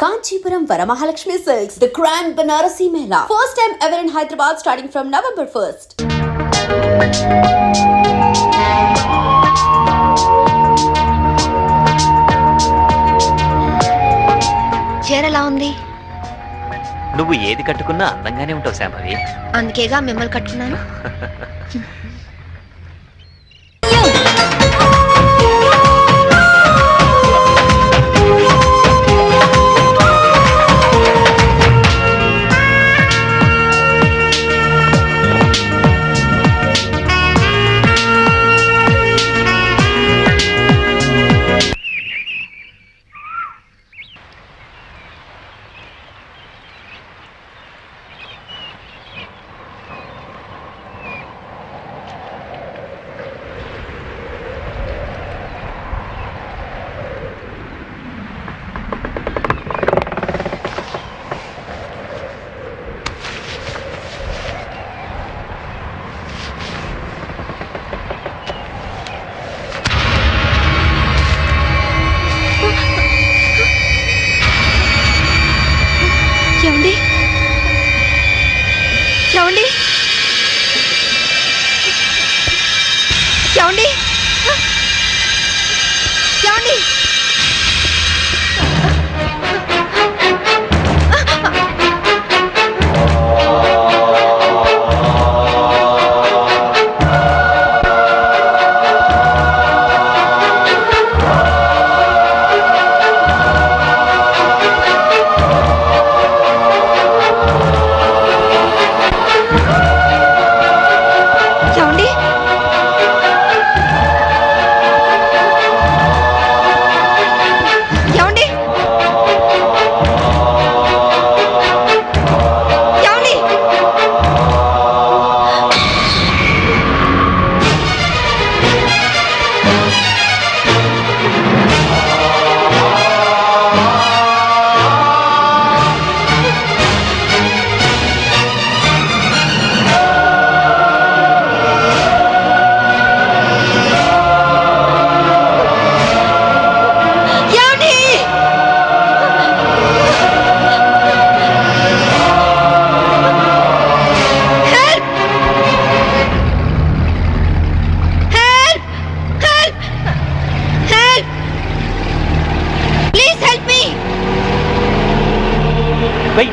Kanchipuram Varamahalakshmi Silks, the Grand Banarasi Mela. First time ever in Hyderabad starting from November 1st. చీరలా ఉంది. నువ్వు ఏది కట్టుకున్నా అందంగానే ఉంటావు శాంభవి. అందుకేగా మిమ్మల్ని కట్టుకున్నాను.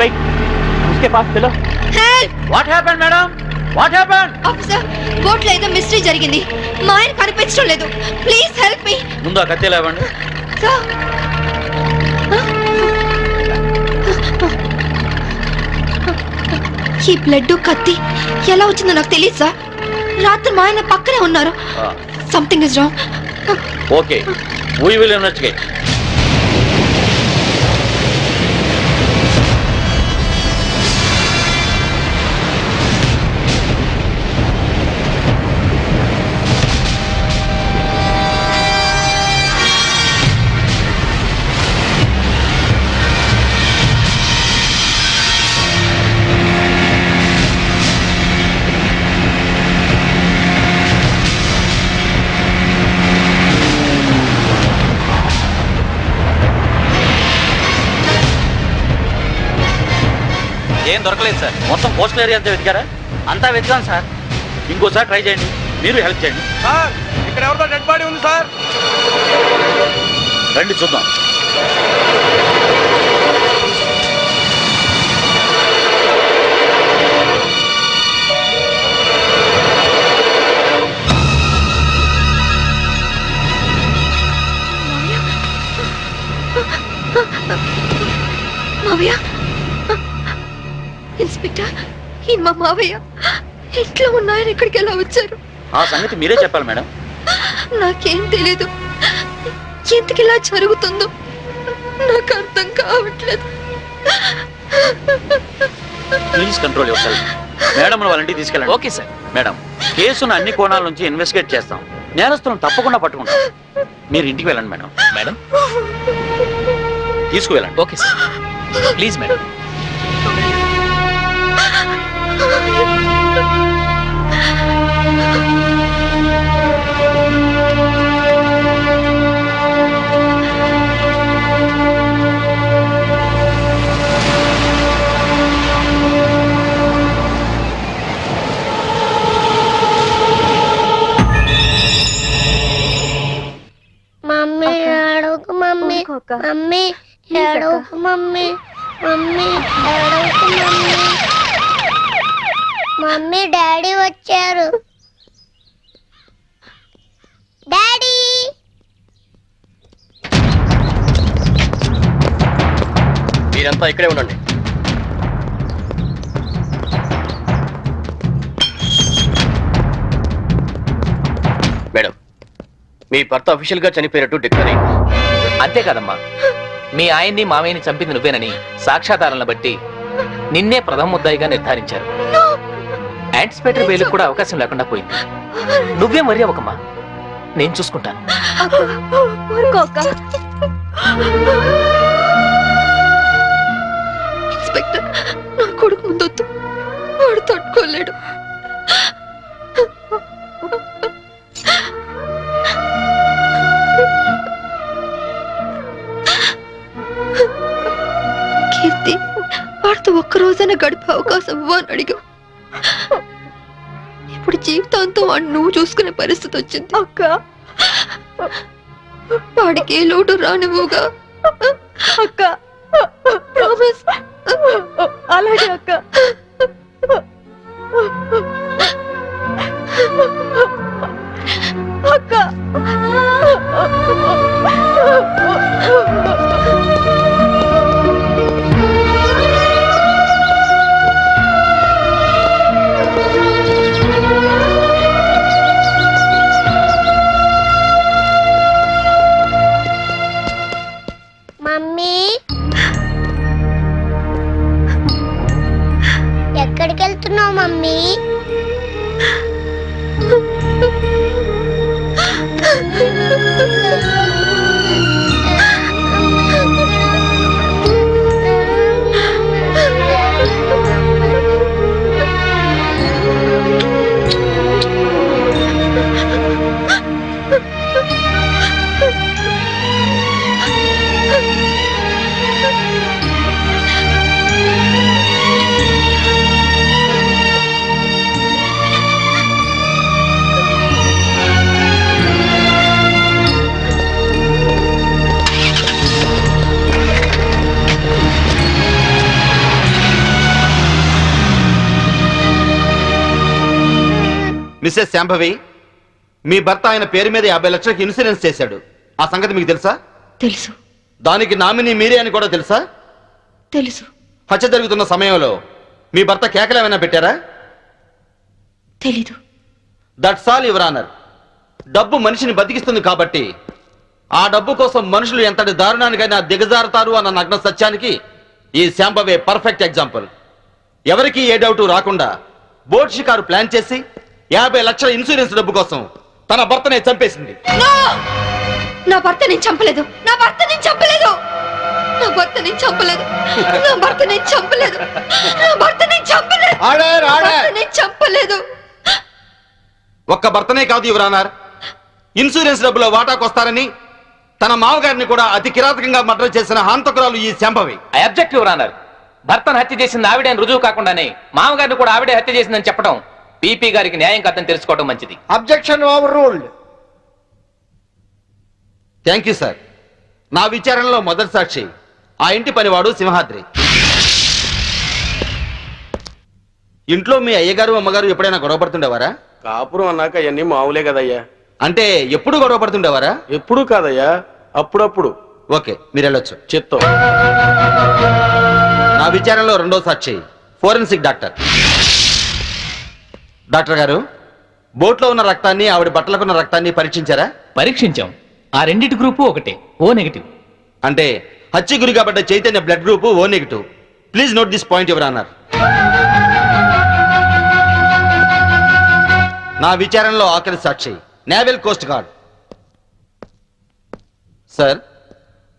Wait. उसके पास चलो. Help! What happened, madam? What happened? Officer, boat లో ఏదో మిస్టరీ జరిగింది. మా ఆయన కనిపించడం లేదు. Please help me. ముందు ఆ కత్తి లేవండి. సార్. ఈ బ్లడ్ కత్తి ఎలా వచ్చిందో నాకు తెలియదు సార్. రాత్రి మా ఆయన పక్కనే ఉన్నారు. Something is wrong. Okay. We will investigate. ఏం దొరకలేదు సార్. మొత్తం కోస్టల్ ఏరియా అంతా వెతికారా? అంతా వెతికాం సార్. ఇంకోసారి ట్రై చేయండి. మీరు హెల్ప్ చేయండి సార్. ఇక్కడ ఎవరితో డెడ్ బాడీ ఉంది సార్. రండి చూద్దాం. మావయ్య, ఇన్స్పెక్టర్, ఈ మా మావయ్య ఇంట్లో ఉన్నాయని ఇక్కడికి ఎలా వచ్చారు? ఆ సంగతి మీరే చెప్పాలి మేడం. నాకేం తెలీదు. ఎందుకు ఇలా జరుగుతుందో నాకు అర్థం కావట్లేదు. Please control your self. Madam వాళ్ళ ఇంటికి తీసుకెళ్ళండి. Okay sir. మేడం, కేసును అన్ని కోణాల నుంచి ఇన్వెస్టిగేట్ చేస్తాం. నేరస్తులను తప్పకుండా పట్టుకుంటాం. మీరు ఇంటికి వెళ్ళండి మేడం. మేడం తీసుకువెళ్ళండి. Okay sir. Please madam. అక్క. మమ్మీ Please, అక్క. ఏడవకు మమ్మీ మమ్మీ ఏడవకు మమ్మీ మమ్మీ డాడీ వచ్చారు డాడీ మీరంతా ఇక్కడే ఉండండి. మేడం, మీ భర్త అఫీషియల్ గా చనిపోయినట్టు డిక్లేర్ అయింది. అంతేకాదమ్మా, మీ ఆయన్ని మామయ్యని చంపింది నువ్వేనని సాక్ష్యాధారాలను బట్టి నిన్నే ప్రథమ ముద్దాయిగా నిర్ధారించారు. యాంటిసిపేటరీ బెయిల్ కూడా అవకాశం లేకుండా పోయింది. నువ్వే మరీ అవ్వకమ్మా, నేను చూసుకుంటాను. ఊరుకో అక్క. ఇన్స్పెక్టర్, నా కొడుకు ముందొద్దు, వాడు తట్టుకోలేడు. కీర్తి, వాడితో ఒక్కరోజైనా గడిపే అవకాశం ఇవ్వని అడిగావు. ఇప్పుడు జీవితాంతం వాడిని నువ్వు చూసుకునే పరిస్థితి వచ్చింది అక్క. వాడికి ఏ లోటు రానివ్వుగా అక్క. ప్రామిస్. అలాగే అక్క. అక్క మమ్మీ ఎక్కడికి వెళ్తున్నావు మమ్మీ మిస్సెస్ శాంభవి, మీ భర్త ఆయన పేరు మీద 50 లక్షలకు ఇన్సూరెన్స్ చేశాడు. ఆ సంగతి మీకు తెలుసా? తెలుసు. దానికి నామినీ మీరే అని కూడా తెలుసా? తెలుసు. హత్య జరుగుతున్న సమయంలో మీ భర్త కేకలు ఏమైనా పెట్టారా? తెలీదు. That's all your honour. డబ్బు మనిషిని బతికిస్తుంది కాబట్టి ఆ డబ్బు కోసం మనుషులు ఎంతటి దారుణానికైనా దిగజారుతారు అన్న నగ్న సత్యానికి ఈ శాంభవే పర్ఫెక్ట్ ఎగ్జాంపుల్. ఎవరికి ఏ డౌట్ రాకుండా బోట్ షికారు ప్లాన్ చేసి 50 లక్షల ఇన్సూరెన్స్ డబ్బు కోసం తన భర్తనే చంపేసింది. నా భర్త నేను చంపలేదు. నా భర్త నేను చంపలేదు. నా భర్త నేను చంపలేదు. నా భర్త నేను చంపలేదు. నా భర్త నేను చంపలేదు. నా భర్త నేను చంపలేదు. ఒక్క భర్తనే కాదు యువర్ ఆనర్, ఇన్సూరెన్స్ డబ్బులో వాటాకొస్తారని తన మామగారిని కూడా అతి కిరాతకంగా మర్డర్ చేసిన హంతకురాలు ఈ Shambhavi. I object your honour. భర్తను హత్య చేసింది ఆవిడే అని రుజువు కాకుండానే మామగారిని కూడా ఆవిడే హత్య చేసిందని చెప్పడం పీపీ గారికి న్యాయం కాదని తెలుసుకోవడం మంచిది. Objection over ruled. Thank you sir. నా విచారణలో మొదటి సాక్షి ఆ ఇంటి పనివాడు సింహాద్రి. ఇంట్లో మీ అయ్యగారు అమ్మగారు ఎప్పుడైనా గొడవ పడుతుండేవారా? కాపురం అన్నాక అవన్నీ మామూలే కదయ్యా. అంటే ఎప్పుడు గొడవ పడుతుండేవారా? ఎప్పుడు కాదయ్యా, అప్పుడప్పుడు. ఓకే, మీరు వెళ్ళొచ్చు. చిత్తం. నా విచారణలో రెండో సాక్షి ఫోరెన్సిక్ డాక్టర్. డాక్టర్ గారు, బోట్లో ఉన్న రక్తాన్ని ఆవిడ బట్టలకున్న రక్తాన్ని పరీక్షించారా? పరీక్షించాం. ఆ రెండిటి గ్రూపు ఒకటే, ఓ నెగిటివ్. అంటే హత్య గురి కాబడ్డ Chaitanya blood group O negative. Please note this point your honour. నా విచారణలో ఆఖరి సాక్షి నేవల్ కోస్ట్ గార్డ్. సార్,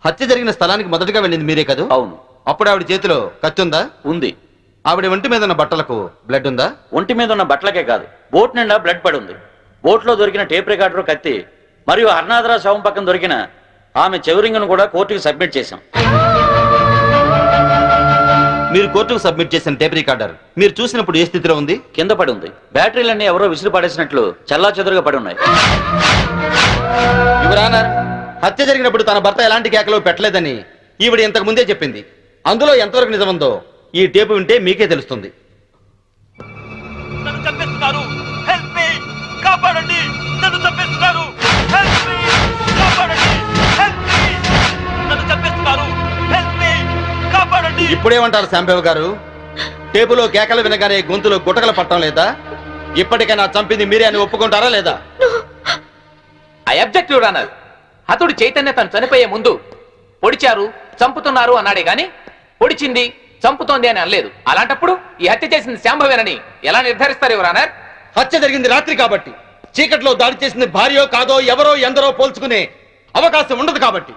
హత్య జరిగిన స్థలానికి మొదటగా వెళ్ళింది మీరే కదా? అవును. అప్పుడు ఆవిడ చేతిలో కత్తి ఉందా? ఉంది. ఆవిడ ఒంటి మీద ఉన్న బట్టలకు బ్లడ్ ఉందా? ఒంటి మీద ఉన్న బట్టలకే కాదు, బోట్ నిండా బ్లడ్ పడి ఉంది. బోట్లో దొరికిన టేప్ రికార్డర్, కత్తి మరియు హర్నాథరా శవం పక్కన దొరికిన ఆమె చెవురింగును కూడా కోర్టుకు సబ్మిట్ చేశాం. మీరు కోర్టుకు సబ్మిట్ చేసిన టేప్ రికార్డర్ మీరు చూసినప్పుడు ఏ స్థితిలో ఉంది? కింద పడి ఉంది. బ్యాటరీలన్నీ ఎవరో విసిరి పడేసినట్లు చల్లా చెదురుగా పడి ఉన్నాయి. యువర్ ఆనర్, హత్య జరిగినప్పుడు తన భర్త ఎలాంటి కేకలు పెట్టలేదని ఈవిడ ఇంతకు ముందే చెప్పింది. అందులో ఎంతవరకు నిజముందో ఈ టేపు వింటే మీకే తెలుస్తుంది. నన్ను చంపేస్తున్నారు, హెల్ప్ మీ, కాపాడండి, నన్ను చంపేస్తున్నారు, హెల్ప్ మీ, కాపాడండి, హెల్ప్ మీ, నన్ను చంపేస్తున్నారు, హెల్ప్ మీ, కాపాడండి. ఇప్పుడేమంటారు శాంబవ్ గారు? టేపులో కేకలు వినగానే గొంతులో గుటకలు పట్టడం లేదా? ఇప్పటికైనా చంపింది మీరే అని ఒప్పుకుంటారా లేదా? I object your honour. హతుడు చైతన్య తను చనిపోయే ముందు పొడిచారు, చంపుతున్నారు అన్నాడే గాని పొడిచింది, చంపుతోంది అని అనలేదు. అలాంటప్పుడు ఈ హత్య చేసింది శాంభవేనని ఎలా నిర్ధారిస్తారు యువర్ ఆనర్? హత్య జరిగింది రాత్రి కాబట్టి, చీకట్లో దాడి చేసింది భార్యో కాదో ఎవరో ఎందరో పోల్చుకునే అవకాశం ఉండదు కాబట్టి.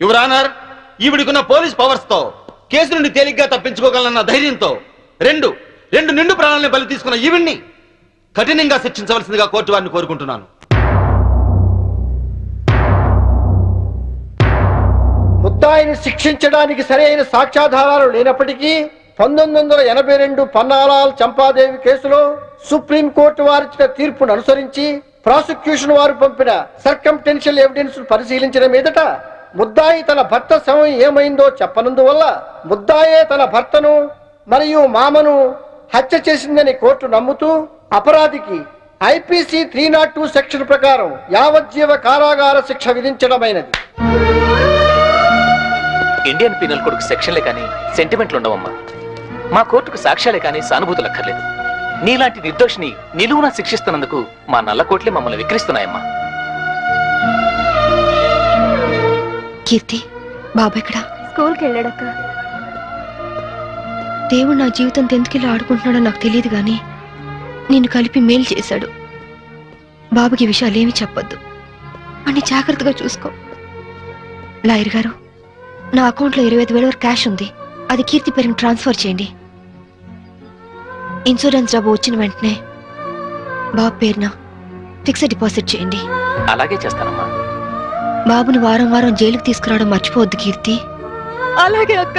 యువర్ ఆనర్, ఈవిడికున్న పోలీస్ పవర్స్ తో కేసు నుండి తేలిగ్గా తప్పించుకోగలన్న ధైర్యంతో రెండు నిండు ప్రాణాలను బలి తీసుకున్న ఈవిడ్ని కఠినంగా శిక్షించవలసిందిగా కోర్టు వారిని కోరుకుంటున్నాను. ముద్దాయిని శిక్షించడానికి సరైన సాక్ష్యాధారాలు లేనప్పటికీ 1982 పన్నాలాల్ చంపాదేవి కేసులో సుప్రీంకోర్టు వారిచ్చిన తీర్పును అనుసరించి ప్రాసిక్యూషన్ వారు పంపిన సర్కంటెన్షియల్ ఎవిడెన్స్ పరిశీలించిన మీదట ముద్దాయి తన భర్త శవం ఏమైందో చెప్పనందువల్ల ముద్దాయే తన భర్తను మరియు మామను హత్య చేసిందని కోర్టు నమ్ముతూ అపరాధికి ఐపీసీ 302 సెక్షన్ ప్రకారం యావజ్జీవ కారాగార శిక్ష విధించడమైనది. ఇండియన్ పీనల్ కోడ్కు సెక్షన్లే కానీ సెంటిమెంట్లు ఉండవమ్మా. మా కోర్టుకు సాక్ష్యాలే కానీ సానుభూతులు అక్కర్లేదు. నీలాంటి నిర్దోషిని నిలువునా శిక్షిస్తున్నందుకు మా నల్ల కోట్లే మమ్మల్ని విక్రిస్తున్నాయమ్మా. కీర్తి, బాబు ఎక్కడ? స్కూల్కి వెళ్ళాడక్క. దేవుడు నా జీవితంతో ఎందుకు ఆడుకుంటున్నాడో నాకు తెలియదు గాని నిన్ను కలిపి మేలు చేశాడు. బాబుకి విషయాలేమీ చెప్పొద్దు, అన్ని జాగ్రత్తగా చూసుకో. లాయర్ గారు, నా అకౌంట్లో 25,000 వరకు క్యాష్ ఉంది. అది కీర్తి పేరుని ట్రాన్స్ఫర్ చేయండి. ఇన్సూరెన్స్ డబ్బు వచ్చిన వెంటనే బాబు పేరున ఫిక్స్డ్ డిపాజిట్ చేయండి. అలాగే చేస్తానమ్మా. బాబుని వారం వారం జైలుకి తీసుకురావడం మర్చిపోవద్దు కీర్తి. అలాగే అక్క.